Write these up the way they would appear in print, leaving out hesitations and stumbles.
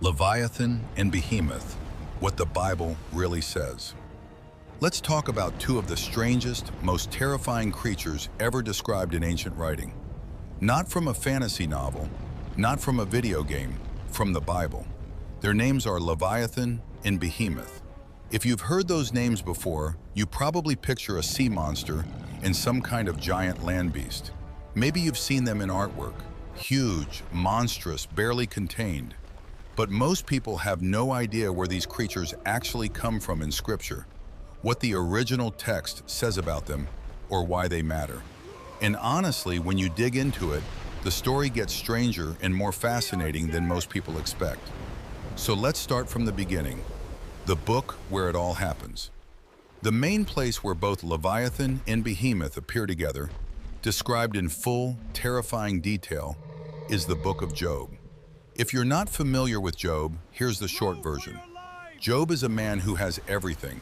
Leviathan and Behemoth, what the Bible really says. Let's talk about two of the strangest, most terrifying creatures ever described in ancient writing. Not from a fantasy novel, not from a video game, from the Bible. Their names are Leviathan and Behemoth. If you've heard those names before, you probably picture a sea monster and some kind of giant land beast. Maybe you've seen them in artwork, huge, monstrous, barely contained. But most people have no idea where these creatures actually come from in Scripture, what the original text says about them, or why they matter. And honestly, when you dig into it, the story gets stranger and more fascinating than most people expect. So let's start from the beginning, the book where it all happens. The main place where both Leviathan and Behemoth appear together, described in full, terrifying detail, is the book of Job. If you're not familiar with Job, here's the short version. Job is a man who has everything.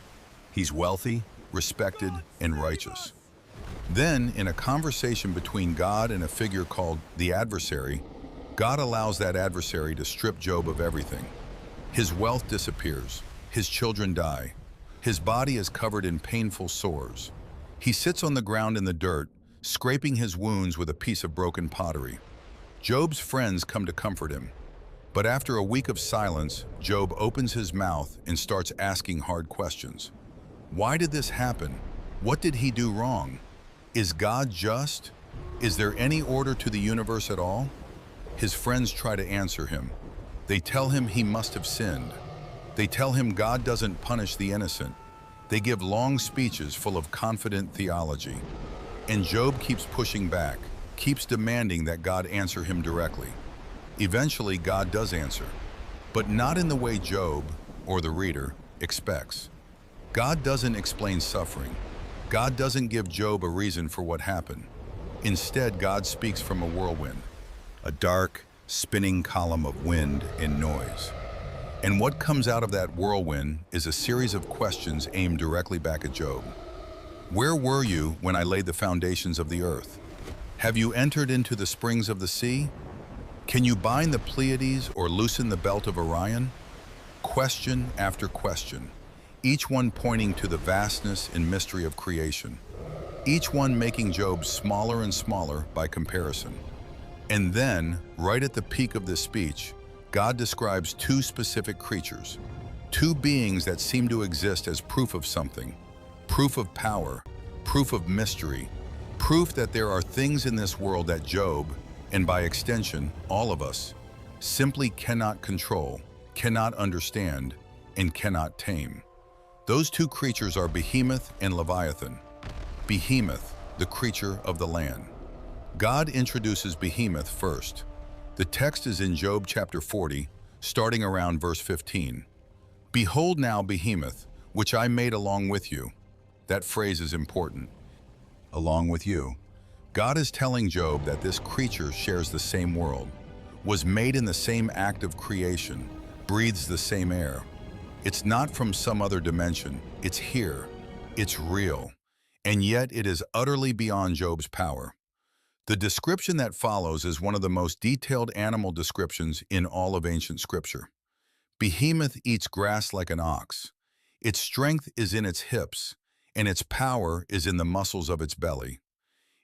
He's wealthy, respected, and righteous. Then, in a conversation between God and a figure called the adversary, God allows that adversary to strip Job of everything. His wealth disappears. His children die. His body is covered in painful sores. He sits on the ground in the dirt, scraping his wounds with a piece of broken pottery. Job's friends come to comfort him. But after a week of silence, Job opens his mouth and starts asking hard questions. Why did this happen? What did he do wrong? Is God just? Is there any order to the universe at all? His friends try to answer him. They tell him he must have sinned. They tell him God doesn't punish the innocent. They give long speeches full of confident theology. And Job keeps pushing back, keeps demanding that God answer him directly. Eventually, God does answer, but not in the way Job, or the reader, expects. God doesn't explain suffering. God doesn't give Job a reason for what happened. Instead, God speaks from a whirlwind, a dark, spinning column of wind and noise. And what comes out of that whirlwind is a series of questions aimed directly back at Job. Where were you when I laid the foundations of the earth? Have you entered into the springs of the sea? Can you bind the Pleiades or loosen the belt of Orion? Question after question, each one pointing to the vastness and mystery of creation, each one making Job smaller and smaller by comparison. And then, right at the peak of this speech, God describes two specific creatures, two beings that seem to exist as proof of something, proof of power, proof of mystery, proof that there are things in this world that Job, and by extension, all of us, simply cannot control, cannot understand, and cannot tame. Those two creatures are Behemoth and Leviathan. Behemoth, the creature of the land. God introduces Behemoth first. The text is in Job chapter 40, starting around verse 15. Behold now Behemoth, which I made along with you. That phrase is important. Along with you. God is telling Job that this creature shares the same world, was made in the same act of creation, breathes the same air. It's not from some other dimension, it's here, it's real, and yet it is utterly beyond Job's power. The description that follows is one of the most detailed animal descriptions in all of ancient scripture. Behemoth eats grass like an ox. Its strength is in its hips, and its power is in the muscles of its belly.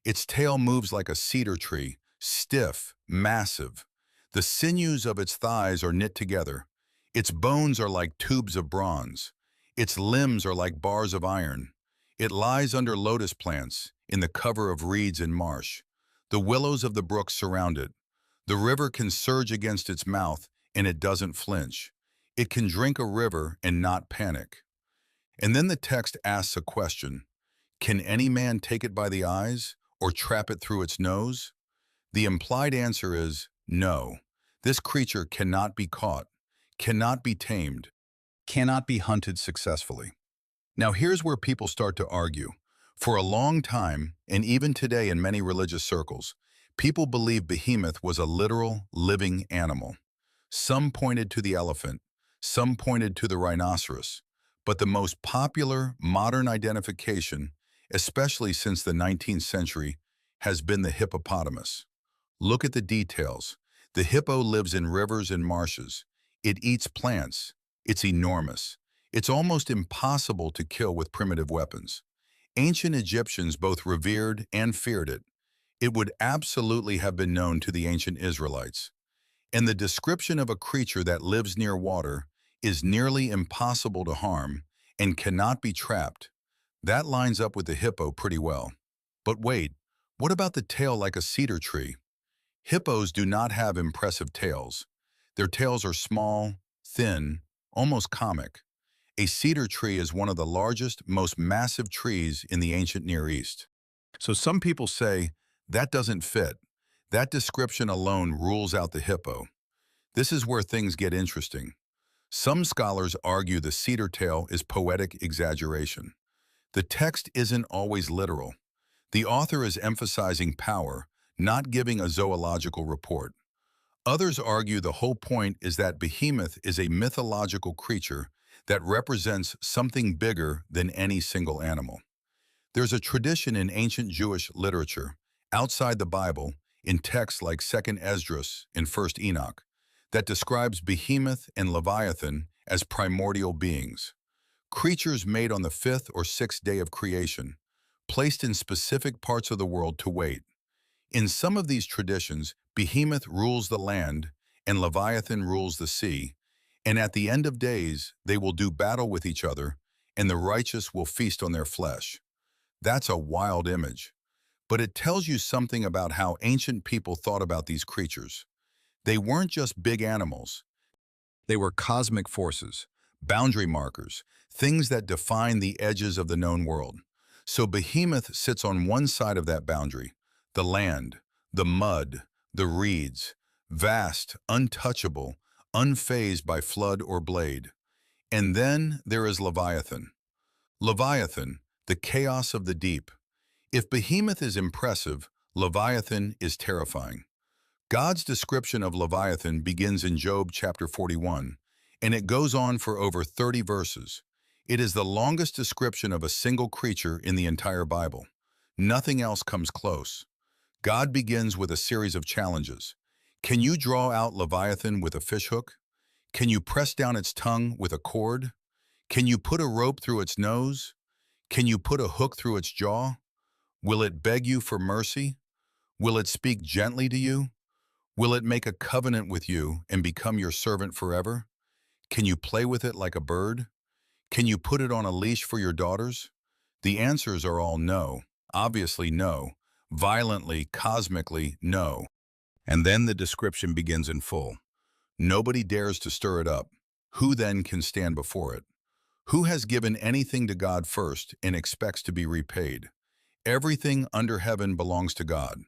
Its tail moves like a cedar tree, stiff, massive. The sinews of its thighs are knit together. Its bones are like tubes of bronze. Its limbs are like bars of iron. It lies under lotus plants, in the cover of reeds and marsh. The willows of the brook surround it. The river can surge against its mouth, and it doesn't flinch. It can drink a river and not panic. And then the text asks a question. Can any man take it by the eyes? Or trap it through its nose? The implied answer is no. This creature cannot be caught, cannot be tamed, cannot be hunted successfully. Now here's where people start to argue. For a long time, and even today in many religious circles, people believe Behemoth was a literal, living animal. Some pointed to the elephant, some pointed to the rhinoceros, but the most popular modern identification, especially since the 19th century, has been the hippopotamus. Look at the details. The hippo lives in rivers and marshes, It eats plants. It's enormous. It's almost impossible to kill with primitive weapons. Ancient Egyptians both revered and feared it. It would absolutely have been known to the ancient Israelites. And the description of a creature that lives near water is nearly impossible to harm and cannot be trapped. That lines up with the hippo pretty well. But wait, what about the tail like a cedar tree? Hippos do not have impressive tails. Their tails are small, thin, almost comic. A cedar tree is one of the largest, most massive trees in the ancient Near East. So some people say, that doesn't fit. That description alone rules out the hippo. This is where things get interesting. Some scholars argue the cedar tail is poetic exaggeration. The text isn't always literal. The author is emphasizing power, not giving a zoological report. Others argue the whole point is that Behemoth is a mythological creature that represents something bigger than any single animal. There's a tradition in ancient Jewish literature, outside the Bible, in texts like 2nd Esdras and 1st Enoch, that describes Behemoth and Leviathan as primordial beings, creatures made on the 5th or 6th day of creation, placed in specific parts of the world to wait. In some of these traditions, Behemoth rules the land and Leviathan rules the sea, and at the end of days, they will do battle with each other, and the righteous will feast on their flesh. That's a wild image, but it tells you something about how ancient people thought about these creatures. They weren't just big animals. They were cosmic forces, boundary markers, things that define the edges of the known world. So Behemoth sits on one side of that boundary, the land, the mud, the reeds, vast, untouchable, unfazed by flood or blade. And then there is Leviathan. Leviathan, the chaos of the deep. If Behemoth is impressive, Leviathan is terrifying. God's description of Leviathan begins in Job chapter 41, and it goes on for over 30 verses. It is the longest description of a single creature in the entire Bible. Nothing else comes close. God begins with a series of challenges. Can you draw out Leviathan with a fishhook? Can you press down its tongue with a cord? Can you put a rope through its nose? Can you put a hook through its jaw? Will it beg you for mercy? Will it speak gently to you? Will it make a covenant with you and become your servant forever? Can you play with it like a bird? Can you put it on a leash for your daughters? The answers are all no. Obviously no. Violently, cosmically, no. And then the description begins in full. Nobody dares to stir it up. Who then can stand before it? Who has given anything to God first and expects to be repaid? Everything under heaven belongs to God.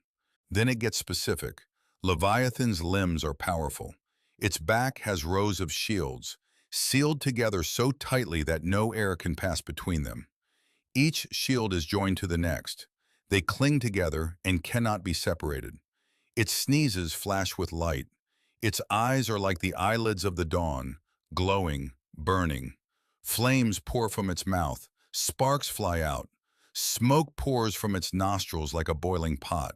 Then it gets specific. Leviathan's limbs are powerful. Its back has rows of shields, sealed together so tightly that no air can pass between them. Each shield is joined to the next. They cling together and cannot be separated. Its sneezes flash with light. Its eyes are like the eyelids of the dawn, glowing, burning. Flames pour from its mouth, sparks fly out. Smoke pours from its nostrils like a boiling pot.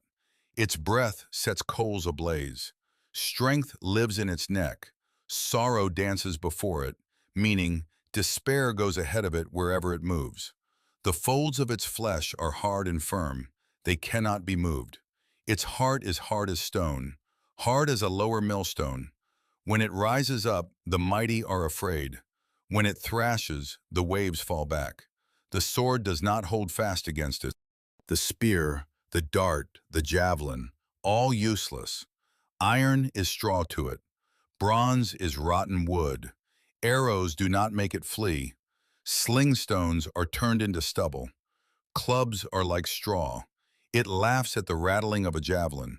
Its breath sets coals ablaze. Strength lives in its neck. Sorrow dances before it, meaning despair goes ahead of it wherever it moves. The folds of its flesh are hard and firm. They cannot be moved. Its heart is hard as stone, hard as a lower millstone. When it rises up, the mighty are afraid. When it thrashes, the waves fall back. The sword does not hold fast against it. The spear, the dart, the javelin, all useless. Iron is straw to it. Bronze is rotten wood. Arrows do not make it flee. Sling stones are turned into stubble. Clubs are like straw. It laughs at the rattling of a javelin.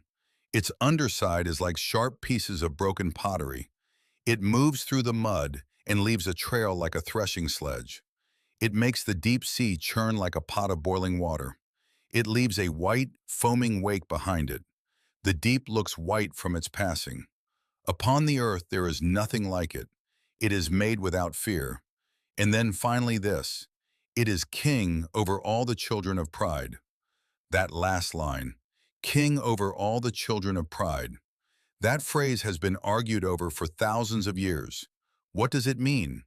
Its underside is like sharp pieces of broken pottery. It moves through the mud and leaves a trail like a threshing sledge. It makes the deep sea churn like a pot of boiling water. It leaves a white, foaming wake behind it. The deep looks white from its passing. Upon the earth there is nothing like it. It is made without fear. And then finally this, it is king over all the children of pride. That last line, king over all the children of pride. That phrase has been argued over for thousands of years. What does it mean?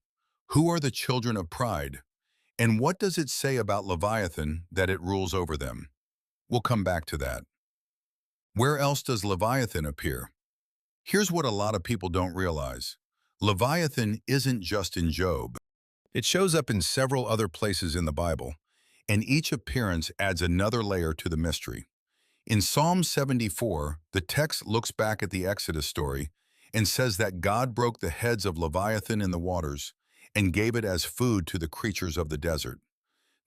Who are the children of pride? And what does it say about Leviathan that it rules over them? We'll come back to that. Where else does Leviathan appear? Here's what a lot of people don't realize. Leviathan isn't just in Job. It shows up in several other places in the Bible, and each appearance adds another layer to the mystery. In Psalm 74, the text looks back at the Exodus story and says that God broke the heads of Leviathan in the waters and gave it as food to the creatures of the desert.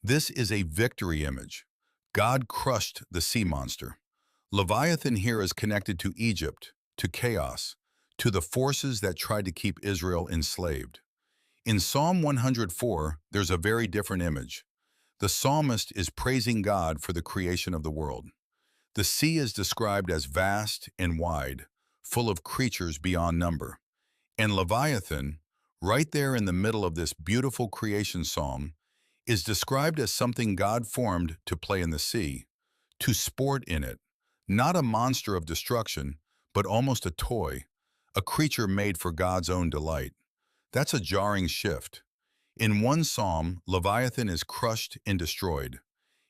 This is a victory image. God crushed the sea monster. Leviathan here is connected to Egypt, to chaos, to the forces that tried to keep Israel enslaved. In Psalm 104, there's a very different image. The psalmist is praising God for the creation of the world. The sea is described as vast and wide, full of creatures beyond number. And Leviathan, right there in the middle of this beautiful creation psalm, is described as something God formed to play in the sea, to sport in it, not a monster of destruction, but almost a toy, a creature made for God's own delight. That's a jarring shift. In one psalm, Leviathan is crushed and destroyed.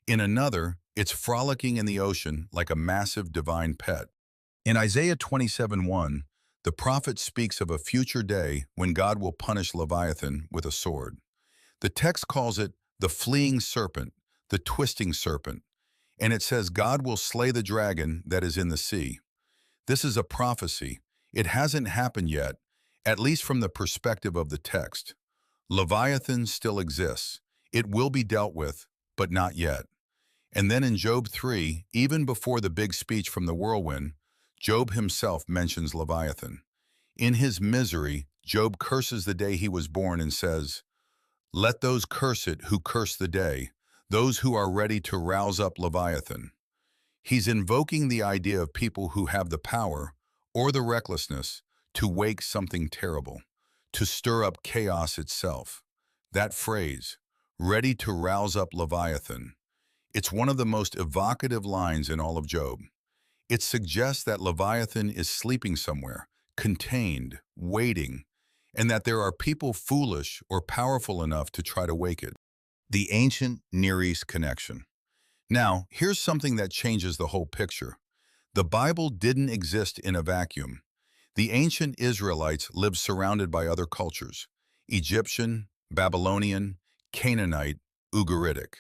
In another, it's frolicking in the ocean like a massive divine pet. In Isaiah 27:1, the prophet speaks of a future day when God will punish Leviathan with a sword. The text calls it the fleeing serpent, the twisting serpent, and it says God will slay the dragon that is in the sea. This is a prophecy. It hasn't happened yet, at least from the perspective of the text. Leviathan still exists. It will be dealt with, but not yet. And then in Job 3, even before the big speech from the whirlwind, Job himself mentions Leviathan. In his misery, Job curses the day he was born and says, "Let those curse it who curse the day, those who are ready to rouse up Leviathan." He's invoking the idea of people who have the power, or the recklessness, to wake something terrible, to stir up chaos itself. That phrase, ready to rouse up Leviathan, it's one of the most evocative lines in all of Job. It suggests that Leviathan is sleeping somewhere, contained, waiting, and that there are people foolish or powerful enough to try to wake it. The ancient Near East connection. Now, here's something that changes the whole picture. The Bible didn't exist in a vacuum. The ancient Israelites lived surrounded by other cultures: Egyptian, Babylonian, Canaanite, Ugaritic.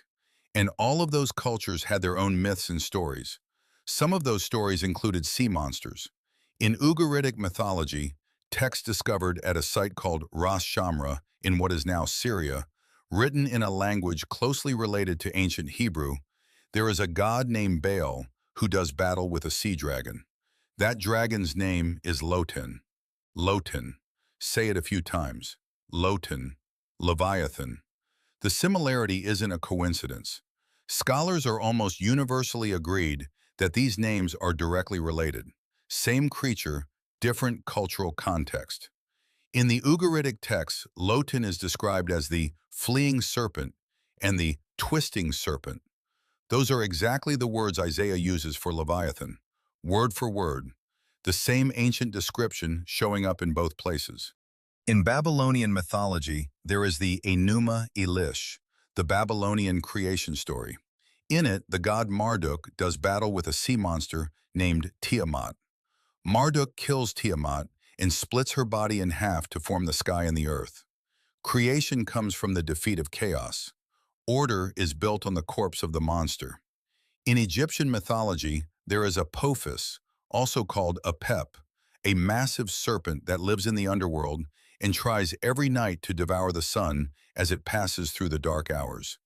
And all of those cultures had their own myths and stories. Some of those stories included sea monsters. In Ugaritic mythology, texts discovered at a site called Ras Shamra in what is now Syria, written in a language closely related to ancient Hebrew, there is a god named Baal who does battle with a sea dragon. That dragon's name is Lotan. Lotan. Say it a few times. Lotan. Leviathan. The similarity isn't a coincidence. Scholars are almost universally agreed that these names are directly related. Same creature, different cultural context. In the Ugaritic text, Lotan is described as the fleeing serpent and the twisting serpent. Those are exactly the words Isaiah uses for Leviathan, word for word, the same ancient description showing up in both places. In Babylonian mythology, there is the Enuma Elish, the Babylonian creation story. In it, the god Marduk does battle with a sea monster named Tiamat. Marduk kills Tiamat and splits her body in half to form the sky and the earth. Creation comes from the defeat of chaos. Order is built on the corpse of the monster. In Egyptian mythology, there is Apophis, also called Apep, a massive serpent that lives in the underworld and tries every night to devour the sun as it passes through the dark hours.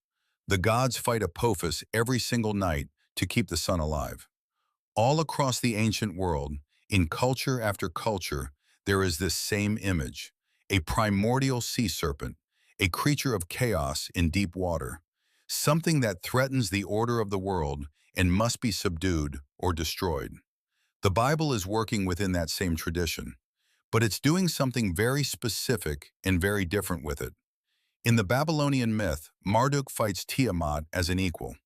The gods fight Apophis every single night to keep the sun alive. All across the ancient world, in culture after culture, there is this same image, a primordial sea serpent, a creature of chaos in deep water, something that threatens the order of the world and must be subdued or destroyed. The Bible is working within that same tradition, but it's doing something very specific and very different with it. In the Babylonian myth, Marduk fights Tiamat as an equal.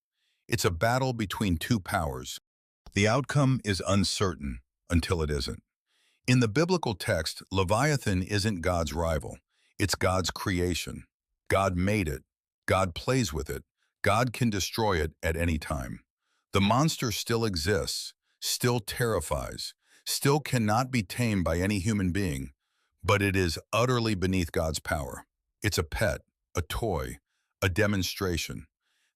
It's a battle between two powers. The outcome is uncertain until it isn't. In the biblical text, Leviathan isn't God's rival. It's God's creation. God made it. God plays with it. God can destroy it at any time. The monster still exists, still terrifies, still cannot be tamed by any human being, but it is utterly beneath God's power. It's a pet, a toy, a demonstration.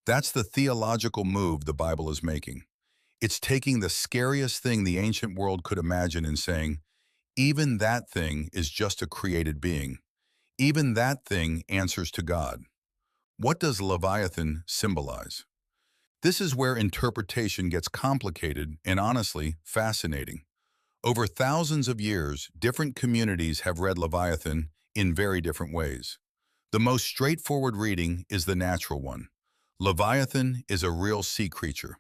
That's the theological move the Bible is making. It's taking the scariest thing the ancient world could imagine and saying, even that thing is just a created being. Even that thing answers to God. What does Leviathan symbolize? This is where interpretation gets complicated and honestly fascinating. Over thousands of years, different communities have read Leviathan in very different ways. The most straightforward reading is the natural one. Leviathan is a real sea creature.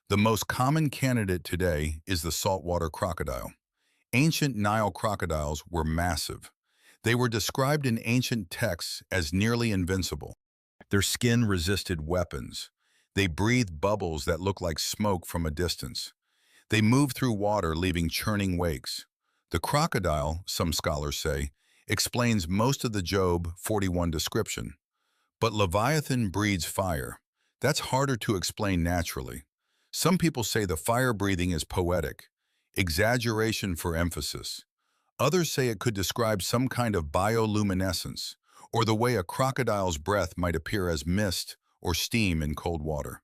The most common candidate today is the saltwater crocodile. Ancient Nile crocodiles were massive. They were described in ancient texts as nearly invincible. Their skin resisted weapons. They breathed bubbles that looked like smoke from a distance. They moved through water, leaving churning wakes. The crocodile, some scholars say, explains most of the Job 41 description. But Leviathan breathes fire. That's harder to explain naturally. Some people say the fire breathing is poetic, exaggeration for emphasis. Others say it could describe some kind of bioluminescence, or the way a crocodile's breath might appear as mist or steam in cold water.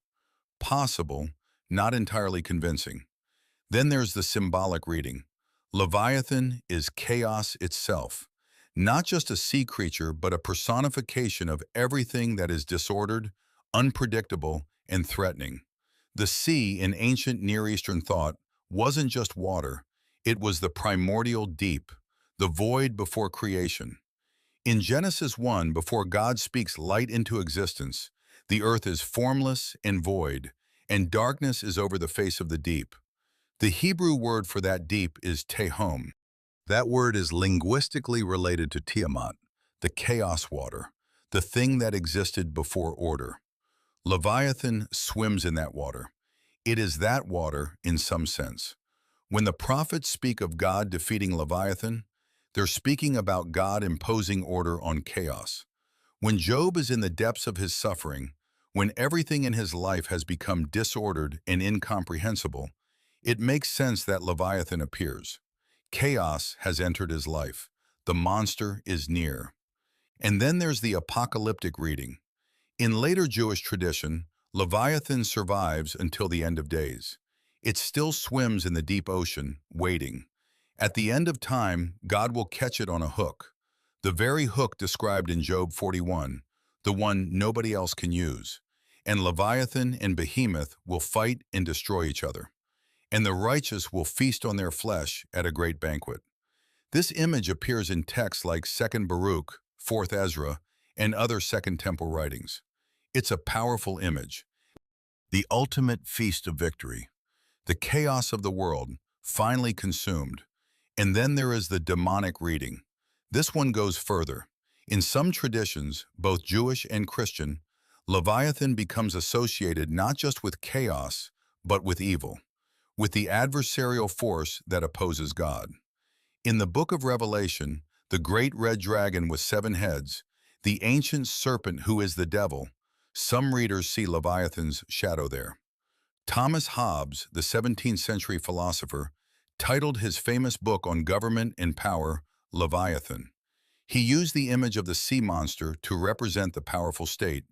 Possible, not entirely convincing. Then there's the symbolic reading. Leviathan is chaos itself, not just a sea creature, but a personification of everything that is disordered, unpredictable, and threatening. The sea in ancient Near Eastern thought wasn't just water, it was the primordial deep, the void before creation. In Genesis 1, before God speaks light into existence, the earth is formless and void, and darkness is over the face of the deep. The Hebrew word for that deep is tehom. That word is linguistically related to Tiamat, the chaos water, the thing that existed before order. Leviathan swims in that water. It is that water in some sense. When the prophets speak of God defeating Leviathan, they're speaking about God imposing order on chaos. When Job is in the depths of his suffering, when everything in his life has become disordered and incomprehensible, it makes sense that Leviathan appears. Chaos has entered his life. The monster is near. And then there's the apocalyptic reading. In later Jewish tradition, Leviathan survives until the end of days. It still swims in the deep ocean, waiting. At the end of time, God will catch it on a hook. The very hook described in Job 41, the one nobody else can use. And Leviathan and Behemoth will fight and destroy each other. And the righteous will feast on their flesh at a great banquet. This image appears in texts like 2nd Baruch, 4th Ezra, and other Second Temple writings. It's a powerful image. The ultimate feast of victory. The chaos of the world, finally consumed. And then there is the demonic reading. This one goes further. In some traditions, both Jewish and Christian, Leviathan becomes associated not just with chaos, but with evil, with the adversarial force that opposes God. In the book of Revelation, the great red dragon with 7 heads, the ancient serpent who is the devil, some readers see Leviathan's shadow there. Thomas Hobbes, the 17th century philosopher, titled his famous book on government and power, Leviathan. He used the image of the sea monster to represent the powerful state,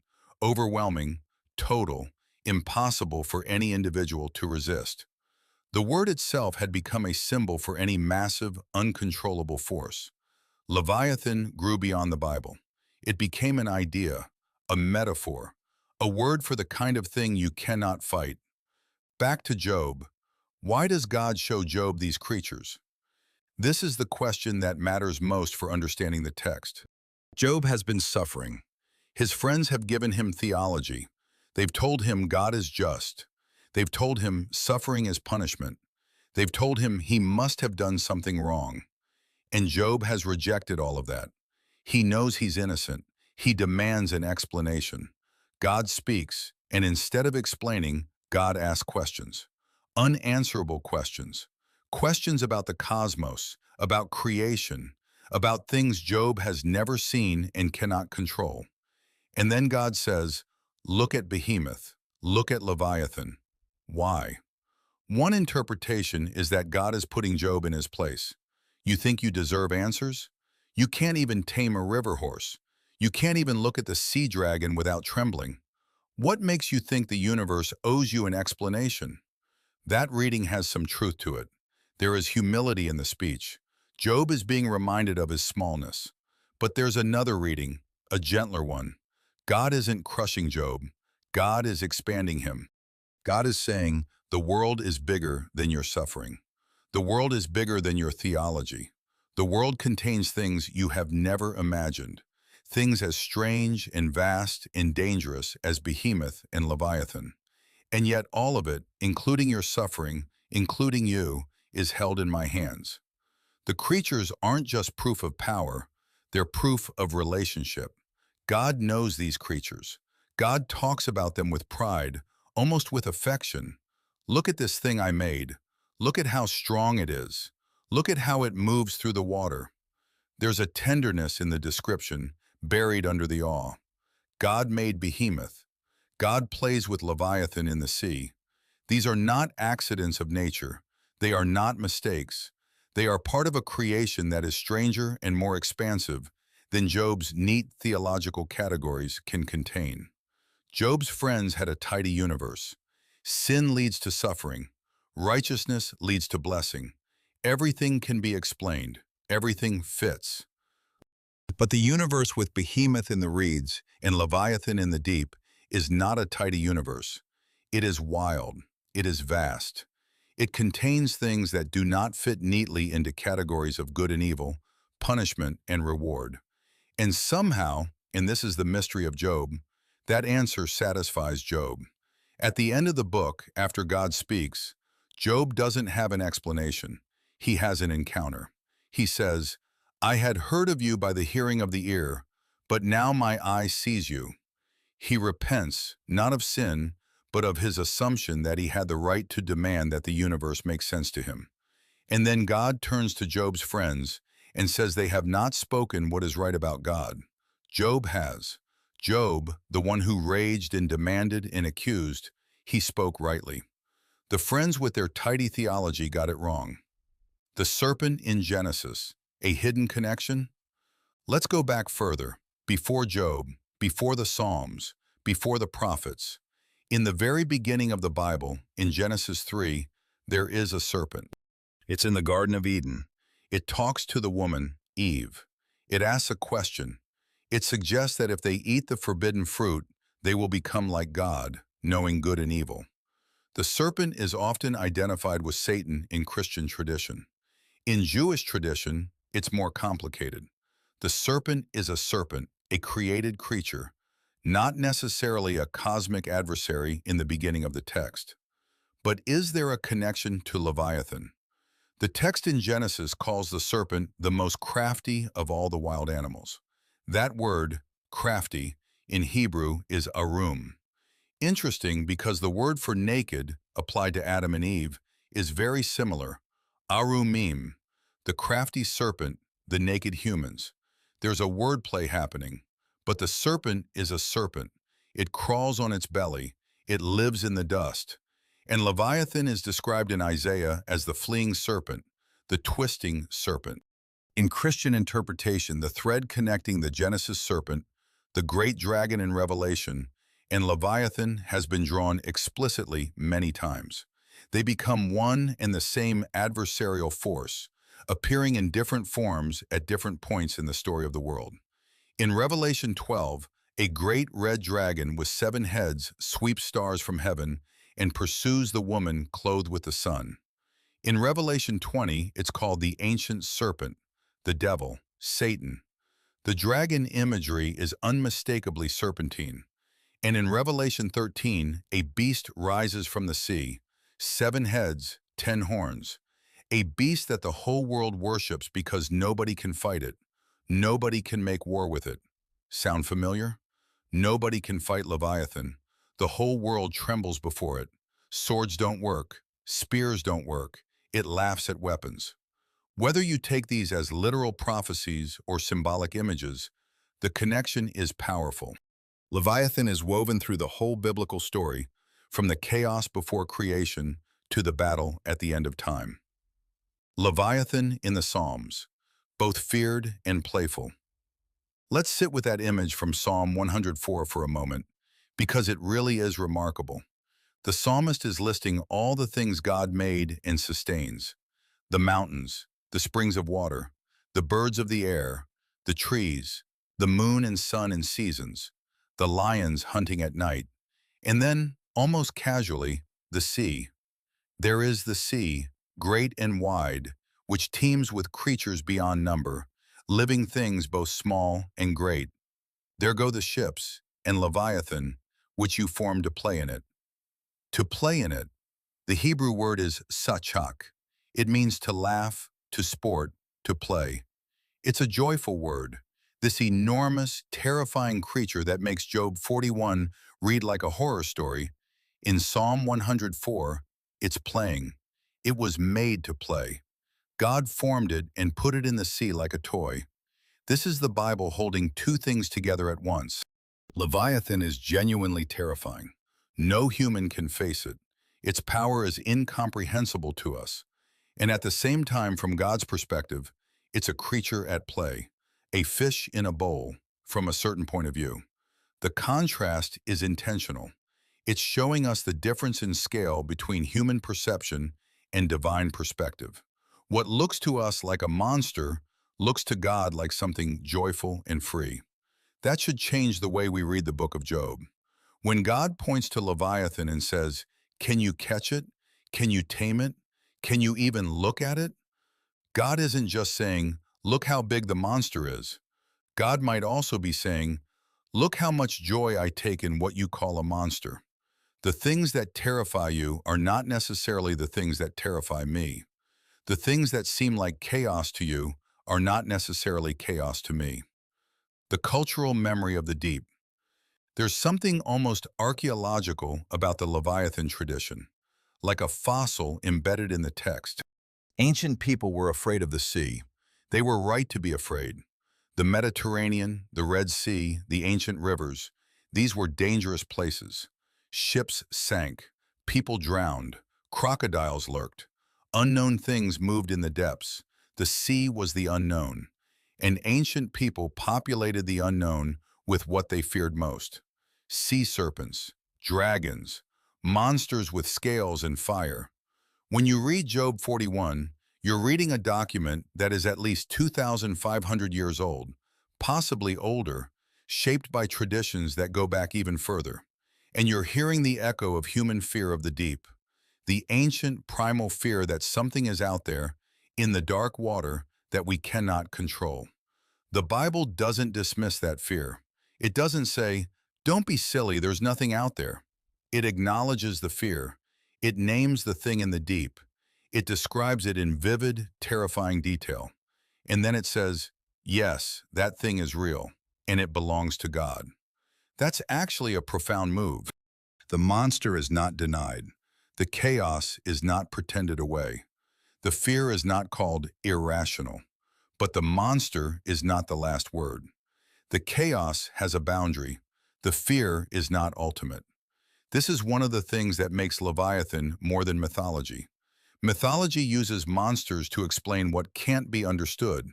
overwhelming, total, impossible for any individual to resist. The word itself had become a symbol for any massive, uncontrollable force. Leviathan grew beyond the Bible. It became an idea, a metaphor, a word for the kind of thing you cannot fight. Back to Job. Why does God show Job these creatures? This is the question that matters most for understanding the text. Job has been suffering. His friends have given him theology. They've told him God is just. They've told him suffering is punishment. They've told him he must have done something wrong. And Job has rejected all of that. He knows he's innocent. He demands an explanation. God speaks, and instead of explaining, God asks questions. Unanswerable questions. Questions about the cosmos, about creation, about things Job has never seen and cannot control. And then God says, look at Behemoth, look at Leviathan. Why? One interpretation is that God is putting Job in his place. You think you deserve answers? You can't even tame a river horse. You can't even look at the sea dragon without trembling. What makes you think the universe owes you an explanation? That reading has some truth to it. There is humility in the speech. Job is being reminded of his smallness. But there's another reading, a gentler one. God isn't crushing Job. God is expanding him. God is saying, the world is bigger than your suffering. The world is bigger than your theology. The world contains things you have never imagined, things as strange and vast and dangerous as Behemoth and Leviathan. And yet all of it, including your suffering, including you, is held in my hands. The creatures aren't just proof of power, they're proof of relationship. God knows these creatures. God talks about them with pride, almost with affection. Look at this thing I made. Look at how strong it is. Look at how it moves through the water. There's a tenderness in the description, buried under the awe. God made Behemoth. God plays with Leviathan in the sea. These are not accidents of nature. They are not mistakes. They are part of a creation that is stranger and more expansive than Job's neat theological categories can contain. Job's friends had a tidy universe. Sin leads to suffering. Righteousness leads to blessing. Everything can be explained. Everything fits. But the universe with Behemoth in the reeds and Leviathan in the deep is not a tidy universe. It is wild. It is vast. It contains things that do not fit neatly into categories of good and evil, punishment and reward. And somehow, and this is the mystery of Job, that answer satisfies Job. At the end of the book, after God speaks, Job doesn't have an explanation. He has an encounter. He says, I had heard of you by the hearing of the ear, but now my eye sees you. He repents, not of sin, but of his assumption that he had the right to demand that the universe make sense to him. And then God turns to Job's friends and says they have not spoken what is right about God. Job has. Job, the one who raged and demanded and accused, he spoke rightly. The friends with their tidy theology got it wrong. The serpent in Genesis, a hidden connection? Let's go back further, before Job, before the Psalms, before the prophets. In the very beginning of the Bible, in Genesis 3, there is a serpent. It's in the Garden of Eden. It talks to the woman, Eve. It asks a question. It suggests that if they eat the forbidden fruit, they will become like God, knowing good and evil. The serpent is often identified with Satan in Christian tradition. In Jewish tradition, it's more complicated. The serpent is a serpent, a created creature, not necessarily a cosmic adversary in the beginning of the text. But is there a connection to Leviathan? The text in Genesis calls the serpent the most crafty of all the wild animals. That word, crafty, in Hebrew is arum. Interesting because the word for naked, applied to Adam and Eve, is very similar. Arumim, the crafty serpent, the naked humans. There's a wordplay happening, but the serpent is a serpent. It crawls on its belly. It lives in the dust. And Leviathan is described in Isaiah as the fleeing serpent, the twisting serpent. In Christian interpretation, the thread connecting the Genesis serpent, the great dragon in Revelation, and Leviathan has been drawn explicitly many times. They become one and the same adversarial force, appearing in different forms at different points in the story of the world. In Revelation 12, a great red dragon with 7 heads sweeps stars from heaven and pursues the woman clothed with the sun. In Revelation 20, it's called the ancient serpent, the devil, Satan. The dragon imagery is unmistakably serpentine. And in Revelation 13, a beast rises from the sea, 7 heads, 10 horns. A beast that the whole world worships because nobody can fight it. Nobody can make war with it. Sound familiar? Nobody can fight Leviathan. The whole world trembles before it. Swords don't work. Spears don't work. It laughs at weapons. Whether you take these as literal prophecies or symbolic images, the connection is powerful. Leviathan is woven through the whole biblical story, from the chaos before creation to the battle at the end of time. Leviathan in the Psalms, both feared and playful. Let's sit with that image from Psalm 104 for a moment, because it really is remarkable. The psalmist is listing all the things God made and sustains: the mountains, the springs of water, the birds of the air, the trees, the moon and sun and seasons, the lions hunting at night, and then, almost casually, the sea. There is the sea, great and wide, which teems with creatures beyond number, living things both small and great. There go the ships, and Leviathan, which you formed to play in it. To play in it, the Hebrew word is sachak. It means to laugh, to sport, to play. It's a joyful word, this enormous, terrifying creature that makes Job 41 read like a horror story. In Psalm 104, it's playing. It was made to play. God formed it and put it in the sea like a toy. This is the Bible holding two things together at once. Leviathan is genuinely terrifying. No human can face it. Its power is incomprehensible to us. And at the same time, from God's perspective, it's a creature at play, a fish in a bowl, from a certain point of view. The contrast is intentional. It's showing us the difference in scale between human perception and divine perspective. What looks to us like a monster looks to God like something joyful and free. That should change the way we read the book of Job. When God points to Leviathan and says, "Can you catch it? Can you tame it? Can you even look at it?" God isn't just saying, "Look how big the monster is." God might also be saying, "Look how much joy I take in what you call a monster." The things that terrify you are not necessarily the things that terrify me. The things that seem like chaos to you are not necessarily chaos to me. The cultural memory of the deep. There's something almost archaeological about the Leviathan tradition, like a fossil embedded in the text. Ancient people were afraid of the sea. They were right to be afraid. The Mediterranean, the Red Sea, the ancient rivers, these were dangerous places. Ships sank, people drowned, crocodiles lurked. Unknown things moved in the depths. The sea was the unknown, and ancient people populated the unknown with what they feared most: sea serpents, dragons, monsters with scales and fire. When you read Job 41, you're reading a document that is at least 2,500 years old, possibly older, shaped by traditions that go back even further. And you're hearing the echo of human fear of the deep, the ancient primal fear that something is out there, in the dark water, that we cannot control. The Bible doesn't dismiss that fear. It doesn't say, "Don't be silly, there's nothing out there." It acknowledges the fear. It names the thing in the deep. It describes it in vivid, terrifying detail. And then it says, yes, that thing is real, and it belongs to God. That's actually a profound move. The monster is not denied. The chaos is not pretended away. The fear is not called irrational. But the monster is not the last word. The chaos has a boundary. The fear is not ultimate. This is one of the things that makes Leviathan more than mythology. Mythology uses monsters to explain what can't be understood.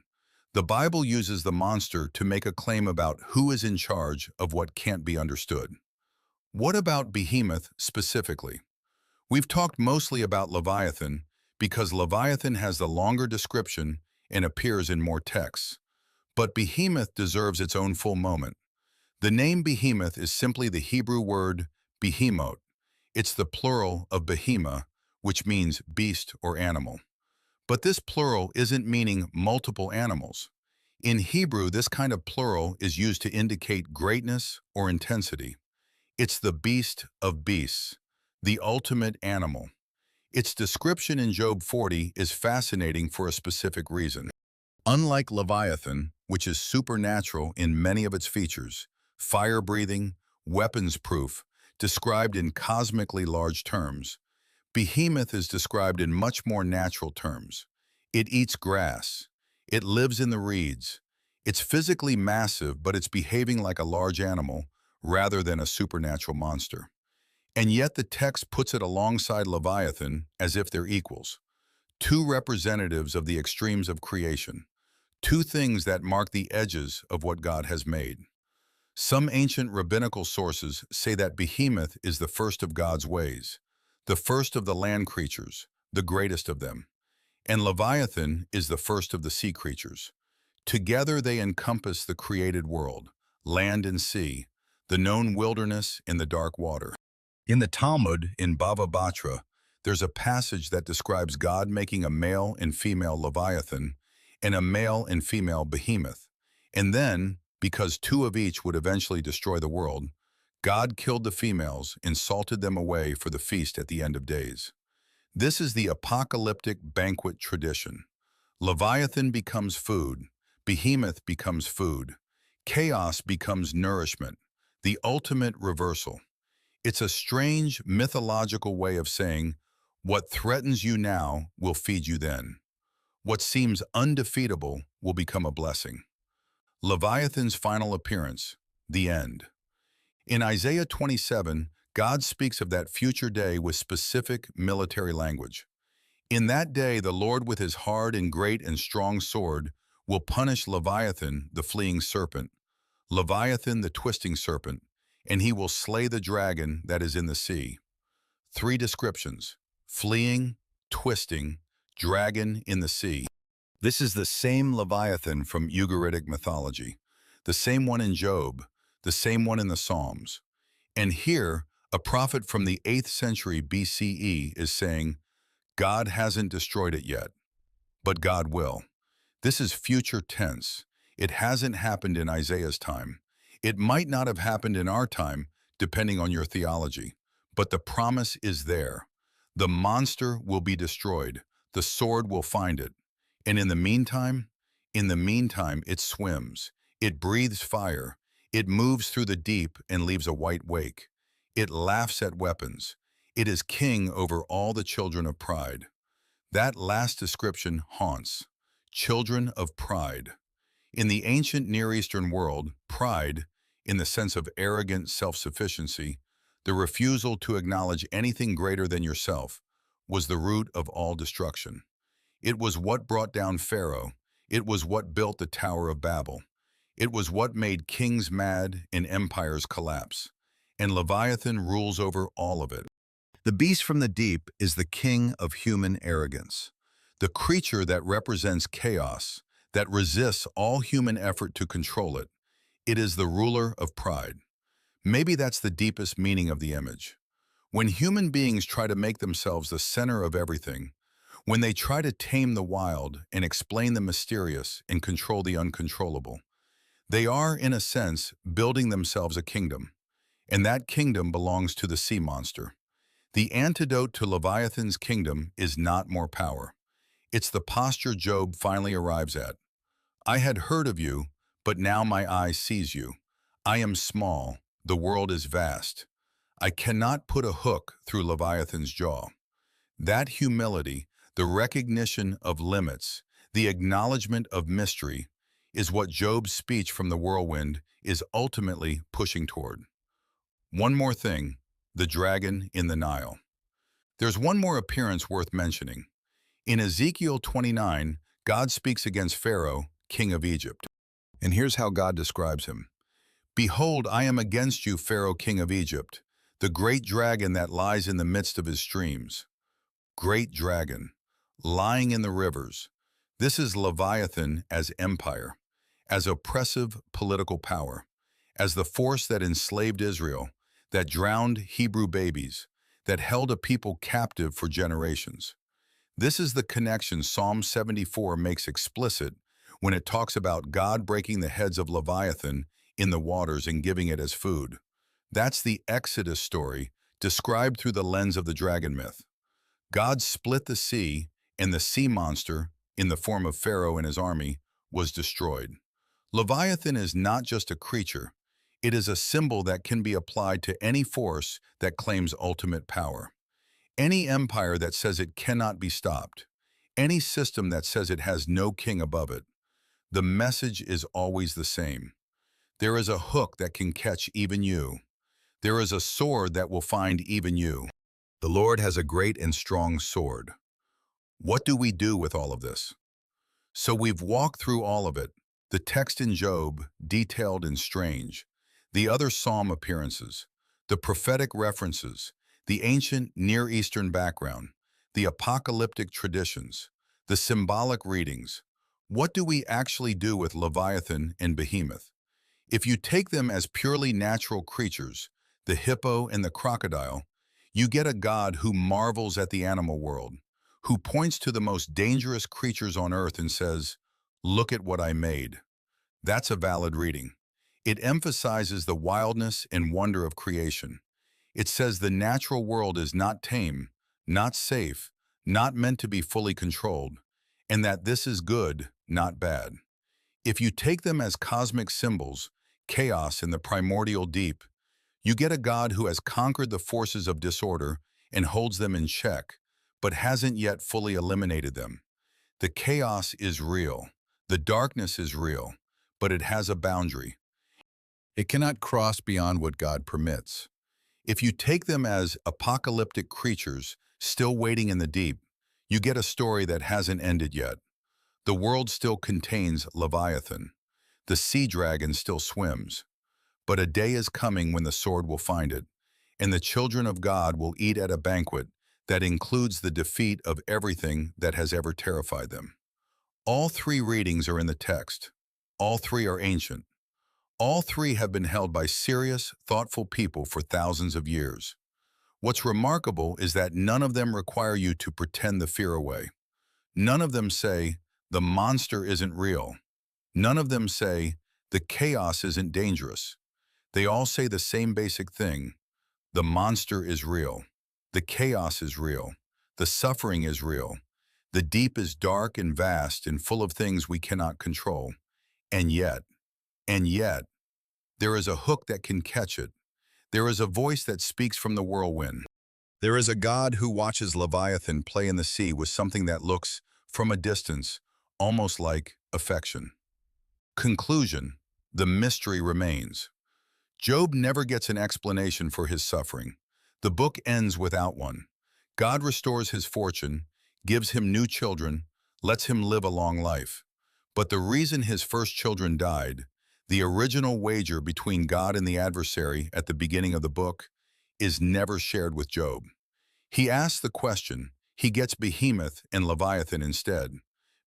The Bible uses the monster to make a claim about who is in charge of what can't be understood. What about Behemoth specifically? We've talked mostly about Leviathan because Leviathan has the longer description and appears in more texts. But Behemoth deserves its own full moment. The name Behemoth is simply the Hebrew word behemoth. It's the plural of behemah, which means beast or animal. But this plural isn't meaning multiple animals. In Hebrew, this kind of plural is used to indicate greatness or intensity. It's the beast of beasts, the ultimate animal. Its description in Job 40 is fascinating for a specific reason. Unlike Leviathan, which is supernatural in many of its features, fire-breathing, weapons-proof, described in cosmically large terms, Behemoth is described in much more natural terms. It eats grass. It lives in the reeds. It's physically massive, but it's behaving like a large animal rather than a supernatural monster. And yet the text puts it alongside Leviathan as if they're equals. Two representatives of the extremes of creation. Two things that mark the edges of what God has made. Some ancient rabbinical sources say that Behemoth is the first of God's ways, the first of the land creatures, the greatest of them. And Leviathan is the first of the sea creatures. Together they encompass the created world, land and sea, the known wilderness and the dark water. In the Talmud, in Bava Batra, there's a passage that describes God making a male and female Leviathan and a male and female Behemoth. And then, because two of each would eventually destroy the world, God killed the females and salted them away for the feast at the end of days. This is the apocalyptic banquet tradition. Leviathan becomes food, Behemoth becomes food, chaos becomes nourishment, the ultimate reversal. It's a strange mythological way of saying, what threatens you now will feed you then. What seems undefeatable will become a blessing. Leviathan's final appearance, the end. In Isaiah 27, God speaks of that future day with specific military language. In that day, the Lord with his hard and great and strong sword will punish Leviathan, the fleeing serpent, Leviathan, the twisting serpent, and he will slay the dragon that is in the sea. Three descriptions: fleeing, twisting, dragon in the sea. This is the same Leviathan from Ugaritic mythology, the same one in Job, the same one in the Psalms. And here, a prophet from the 8th century BCE is saying, God hasn't destroyed it yet, but God will. This is future tense. It hasn't happened in Isaiah's time. It might not have happened in our time, depending on your theology, but the promise is there. The monster will be destroyed. The sword will find it. And in the meantime, it swims. It breathes fire. It moves through the deep and leaves a white wake. It laughs at weapons. It is king over all the children of pride. That last description haunts. Children of pride. In the ancient Near Eastern world, pride, in the sense of arrogant self-sufficiency, the refusal to acknowledge anything greater than yourself, was the root of all destruction. It was what brought down Pharaoh. It was what built the Tower of Babel. It was what made kings mad and empires collapse. And Leviathan rules over all of it. The beast from the deep is the king of human arrogance, the creature that represents chaos, that resists all human effort to control it. It is the ruler of pride. Maybe that's the deepest meaning of the image. When human beings try to make themselves the center of everything, when they try to tame the wild and explain the mysterious and control the uncontrollable, they are, in a sense, building themselves a kingdom. And that kingdom belongs to the sea monster. The antidote to Leviathan's kingdom is not more power. It's the posture Job finally arrives at. I had heard of you, but now my eye sees you. I am small, the world is vast. I cannot put a hook through Leviathan's jaw. That humility, the recognition of limits, the acknowledgement of mystery, is what Job's speech from the whirlwind is ultimately pushing toward. One more thing, the dragon in the Nile. There's one more appearance worth mentioning. In Ezekiel 29, God speaks against Pharaoh, king of Egypt. And here's how God describes him. Behold, I am against you, Pharaoh, king of Egypt, the great dragon that lies in the midst of his streams. Great dragon, lying in the rivers. This is Leviathan as empire, as oppressive political power, as the force that enslaved Israel, that drowned Hebrew babies, that held a people captive for generations. This is the connection Psalm 74 makes explicit when it talks about God breaking the heads of Leviathan in the waters and giving it as food. That's the Exodus story described through the lens of the dragon myth. God split the sea, and the sea monster, in the form of Pharaoh and his army, was destroyed. Leviathan is not just a creature. It is a symbol that can be applied to any force that claims ultimate power. Any empire that says it cannot be stopped. Any system that says it has no king above it, the message is always the same. There is a hook that can catch even you. There is a sword that will find even you. The Lord has a great and strong sword. What do we do with all of this? So we've walked through all of it. The text in Job, detailed and strange. The other psalm appearances. The prophetic references. The ancient Near Eastern background. The apocalyptic traditions. The symbolic readings. What do we actually do with Leviathan and Behemoth? If you take them as purely natural creatures, the hippo and the crocodile, you get a God who marvels at the animal world, who points to the most dangerous creatures on earth and says, "Look at what I made." That's a valid reading. It emphasizes the wildness and wonder of creation. It says the natural world is not tame, not safe, not meant to be fully controlled, and that this is good, not bad. If you take them as cosmic symbols, chaos in the primordial deep, you get a God who has conquered the forces of disorder and holds them in check, but hasn't yet fully eliminated them. The chaos is real. The darkness is real, but it has a boundary. It cannot cross beyond what God permits. If you take them as apocalyptic creatures still waiting in the deep, you get a story that hasn't ended yet. The world still contains Leviathan. The sea dragon still swims. But a day is coming when the sword will find it, and the children of God will eat at a banquet that includes the defeat of everything that has ever terrified them. All three readings are in the text. All three are ancient. All three have been held by serious, thoughtful people for thousands of years. What's remarkable is that none of them require you to pretend the fear away. None of them say, the monster isn't real. None of them say, the chaos isn't dangerous. They all say the same basic thing. The monster is real. The chaos is real. The suffering is real. The deep is dark and vast and full of things we cannot control. And yet, there is a hook that can catch it. There is a voice that speaks from the whirlwind. There is a God who watches Leviathan play in the sea with something that looks, from a distance, almost like affection. Conclusion: the mystery remains. Job never gets an explanation for his suffering. The book ends without one. God restores his fortune, gives him new children, lets him live a long life. But the reason his first children died, the original wager between God and the adversary at the beginning of the book, is never shared with Job. He asks the question, he gets Behemoth and Leviathan instead.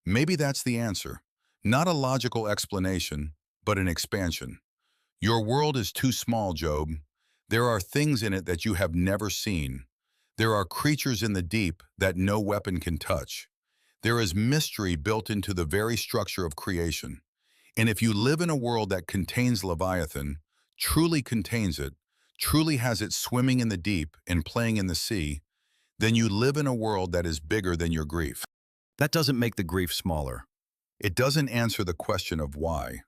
Maybe that's the answer. Not a logical explanation, but an expansion. Your world is too small, Job. There are things in it that you have never seen. There are creatures in the deep that no weapon can touch. There is mystery built into the very structure of creation. And if you live in a world that contains Leviathan, truly contains it, truly has it swimming in the deep and playing in the sea, then you live in a world that is bigger than your grief. That doesn't make the grief smaller. It doesn't answer the question of why,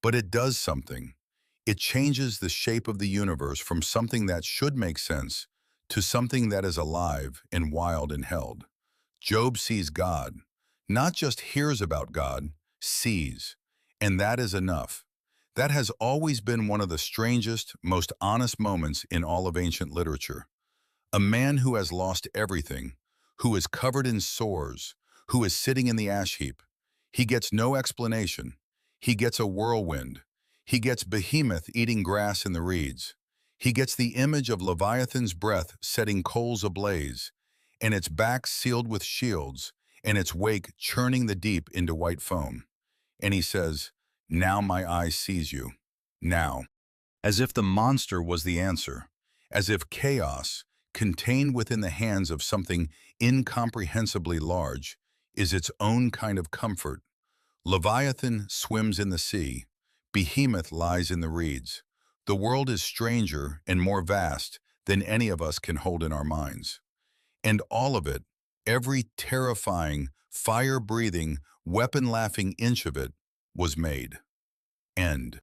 but it does something. It changes the shape of the universe from something that should make sense to something that is alive and wild and held. Job sees God, not just hears about God, sees, and that is enough. That has always been one of the strangest, most honest moments in all of ancient literature. A man who has lost everything, who is covered in sores, who is sitting in the ash heap. He gets no explanation. He gets a whirlwind. He gets Behemoth eating grass in the reeds. He gets the image of Leviathan's breath setting coals ablaze, and its back sealed with shields, and its wake churning the deep into white foam. And he says, "Now my eye sees you. Now." As if the monster was the answer. As if chaos, contained within the hands of something incomprehensibly large, is its own kind of comfort. Leviathan swims in the sea. Behemoth lies in the reeds. The world is stranger and more vast than any of us can hold in our minds. And all of it, every terrifying, fire-breathing, weapon-laughing inch of it, was made. End.